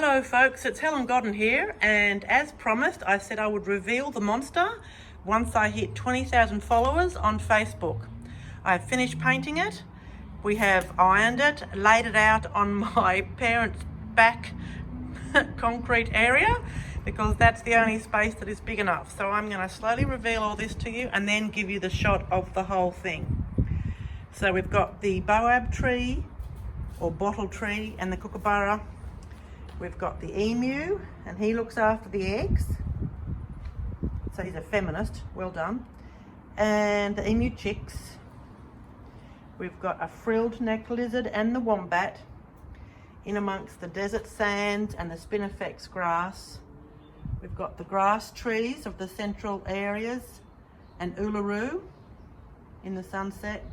Hello folks, it's Helen Godden here, and as promised I said I would reveal the monster once I hit 20,000 followers on Facebook. I've finished painting it, we have ironed it, laid it out on my parents' back concrete area because that's the only space that is big enough. So I'm going to slowly reveal all this to you and then give you the shot of the whole thing. So we've got the boab tree or bottle tree and the kookaburra. We've got the emu, and he looks after the eggs. So he's a feminist, well done. And the emu chicks. We've got a frilled neck lizard and the wombat in amongst the desert sand and the spinifex grass. We've got the grass trees of the central areas and Uluru in the sunset.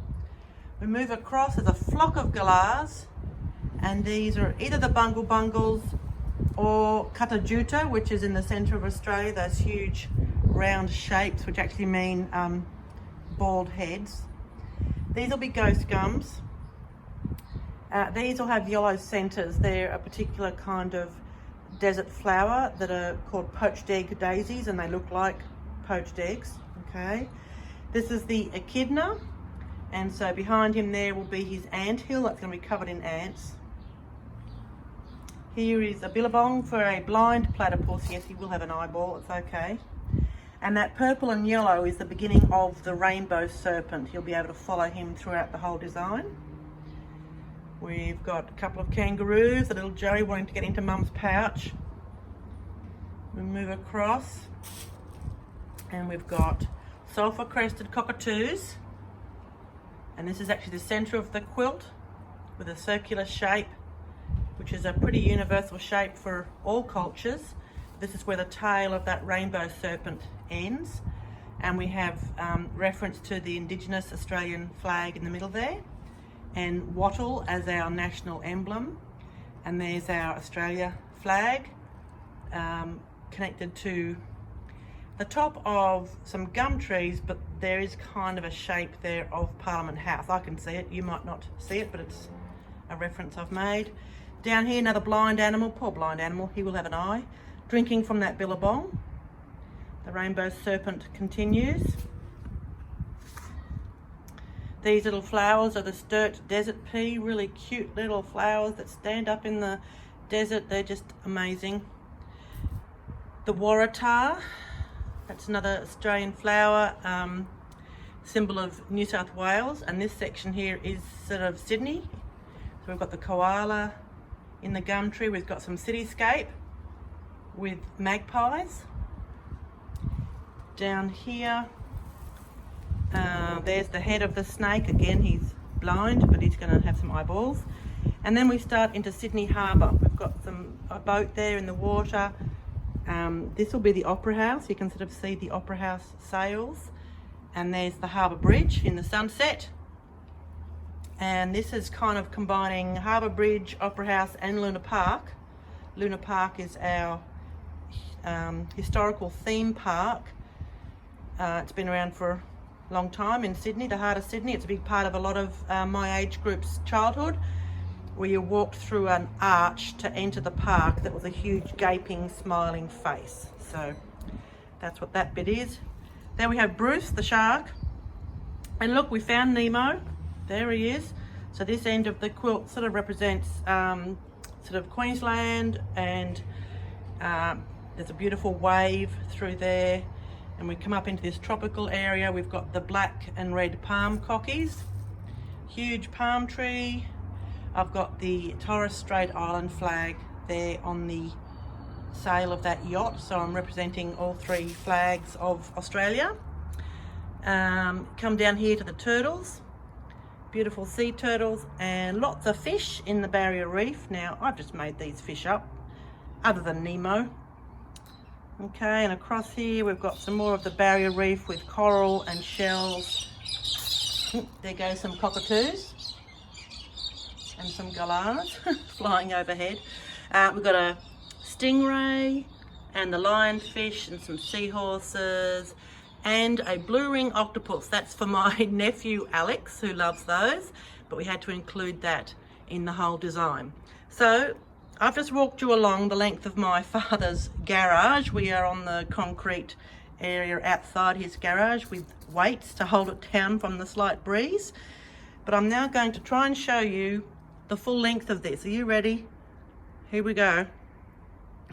We move across as a flock of galahs. And these are either the bungle bungles or katajuta, which is in the centre of Australia, those huge round shapes which actually mean bald heads. These will be ghost gums. These will have yellow centres. They're a particular kind of desert flower that are called poached egg daisies, and they look like poached eggs. Okay, this is the echidna, and so behind him there will be his anthill. That's going to be covered in ants. Here is a billabong for a blind platypus. Yes, he will have an eyeball, it's okay. And that purple and yellow is the beginning of the rainbow serpent. You'll be able to follow him throughout the whole design. We've got a couple of kangaroos, a little Joey wanting to get into mum's pouch. We move across and we've got sulphur crested cockatoos. And this is actually the centre of the quilt with a circular shape, which is a pretty universal shape for all cultures. This is where the tail of that rainbow serpent ends. And we have reference to the Indigenous Australian flag in the middle there, and wattle as our national emblem. And there's our Australia flag connected to the top of some gum trees, but there is kind of a shape there of Parliament House. I can see it, you might not see it, but it's a reference I've made. Down here, another blind animal, poor blind animal, he will have an eye, drinking from that billabong. The rainbow serpent continues. These little flowers are the Sturt desert pea, really cute little flowers that stand up in the desert. They're just amazing. The Waratah, that's another Australian flower, symbol of New South Wales, and this section here is sort of Sydney. So we've got the koala in the gum tree. We've got some cityscape with magpies. Down here, there's the head of the snake. Again, he's blind, but he's going to have some eyeballs. And then we start into Sydney Harbour. We've got a boat there in the water. This will be the Opera House. You can sort of see the Opera House sails. And there's the Harbour Bridge in the sunset. And this is kind of combining Harbour Bridge, Opera House and Luna Park. Luna Park is our historical theme park. It's been around for a long time in Sydney, the heart of Sydney. It's a big part of a lot of my age group's childhood, where you walked through an arch to enter the park that was a huge gaping smiling face. So that's what that bit is. There we have Bruce the shark, and look, we found Nemo. There he is. So this end of the quilt sort of represents sort of Queensland, and there's a beautiful wave through there, and we come up into this tropical area. We've got the black and red palm cockies, huge palm tree. I've got the Torres Strait Island flag there on the sail of that yacht, so I'm representing all three flags of Australia. Come down here to the turtles. Beautiful sea turtles and lots of fish in the barrier reef. Now, I've just made these fish up, other than Nemo. Okay, and across here we've got some more of the barrier reef with coral and shells. There go some cockatoos and some galahs flying overhead. We've got a stingray and the lionfish and some seahorses and a blue ring octopus. That's for my nephew Alex, who loves those, but we had to include that in the whole design. So I've just walked you along the length of my father's garage. We are on the concrete area outside his garage with weights to hold it down from the slight breeze. But I'm now going to try and show you the full length of this. Are you ready? Here we go.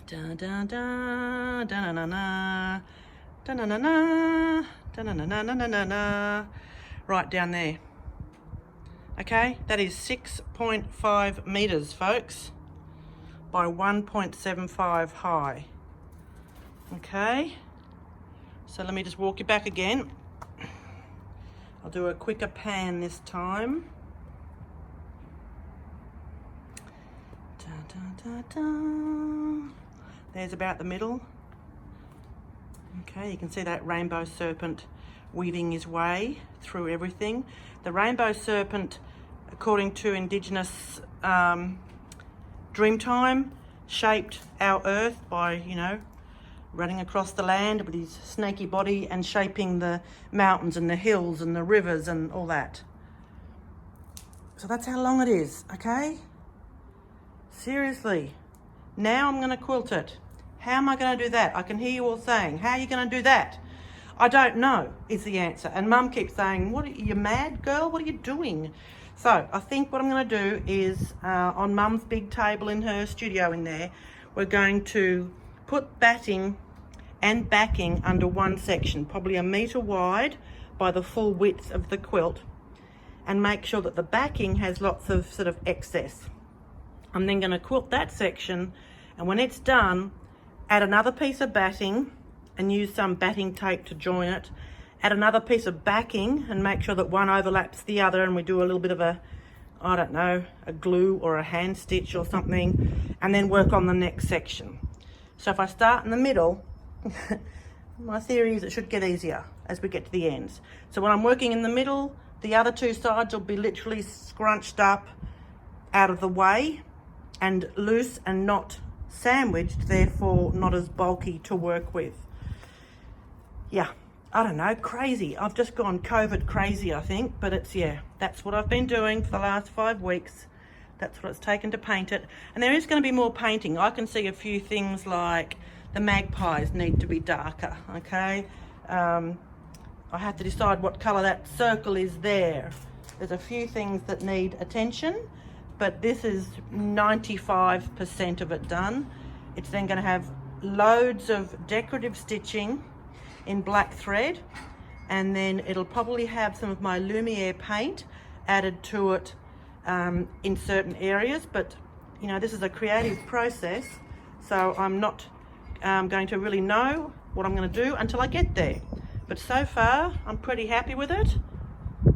Da da da da na na na da na na na da na na na na na na, right down there. Okay, that is 6.5 meters, folks, by 1.75 high. Okay, so let me just walk you back again. I'll do a quicker pan this time. Da, da, da, da. There's about the middle. Okay, you can see that rainbow serpent weaving his way through everything. The rainbow serpent, according to Indigenous Dreamtime, shaped our earth by, you know, running across the land with his snaky body and shaping the mountains and the hills and the rivers and all that. So that's how long it is, okay? Seriously. Now I'm going to quilt it. How am I going to do that? I can hear you all saying, how are you going to do that? I don't know is the answer. And Mum keeps saying, what, are you mad, girl? What are you doing? So I think what I'm going to do is on Mum's big table in her studio in there, we're going to put batting and backing under one section, probably 1 metre wide by the full width of the quilt, and make sure that the backing has lots of sort of excess. I'm then going to quilt that section, and when it's done, add another piece of batting and use some batting tape to join it. Add another piece of backing and make sure that one overlaps the other, and we do a little bit of a, I don't know, a glue or a hand stitch or something, and then work on the next section. So if I start in the middle, my theory is it should get easier as we get to the ends. So when I'm working in the middle, the other two sides will be literally scrunched up out of the way and loose and not sandwiched, therefore not as bulky to work with. Yeah, I don't know, crazy. I've just gone COVID crazy, I think, but it's, yeah, that's what I've been doing for the last 5 weeks. That's what it's taken to paint it. And there is going to be more painting. I can see a few things like the magpies need to be darker, okay? I have to decide what colour that circle is there. There's a few things that need attention, but this is 95% of it done. It's then going to have loads of decorative stitching in black thread, and then it'll probably have some of my Lumiere paint added to it in certain areas, but you know, this is a creative process, so I'm not going to really know what I'm going to do until I get there. But so far I'm pretty happy with it,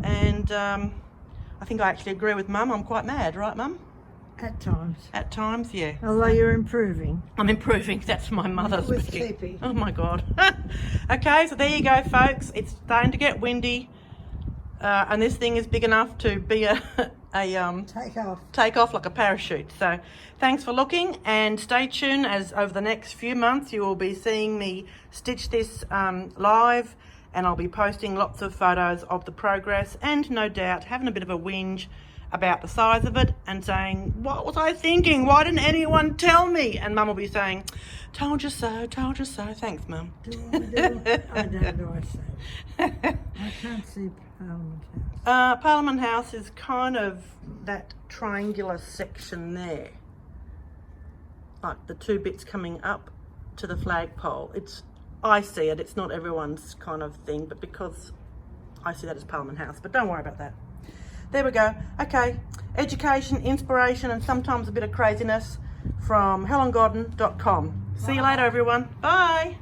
and I think I actually agree with Mum. I'm quite mad, right Mum? At times. At times, yeah. Although you're improving. I'm improving. That's my mother We're speaking. sleepy. Oh my God. Okay, so there you go, folks. It's starting to get windy, and this thing is big enough to be a Take off like a parachute. So thanks for looking, and stay tuned, as over the next few months you will be seeing me stitch this live, and I'll be posting lots of photos of the progress, and no doubt having a bit of a whinge about the size of it and saying, what was I thinking? Why didn't anyone tell me? And Mum will be saying, told you so, told you so. Thanks, Mum. Do I do? I don't know, I say. I can't see Parliament House. Parliament House is kind of that triangular section there. Like the two bits coming up to the flagpole. I see it, it's not everyone's kind of thing, but because I see that as Parliament House, but don't worry about that. There we go. Okay, education, inspiration, and sometimes a bit of craziness from helengodden.com. See you later, everyone. Bye.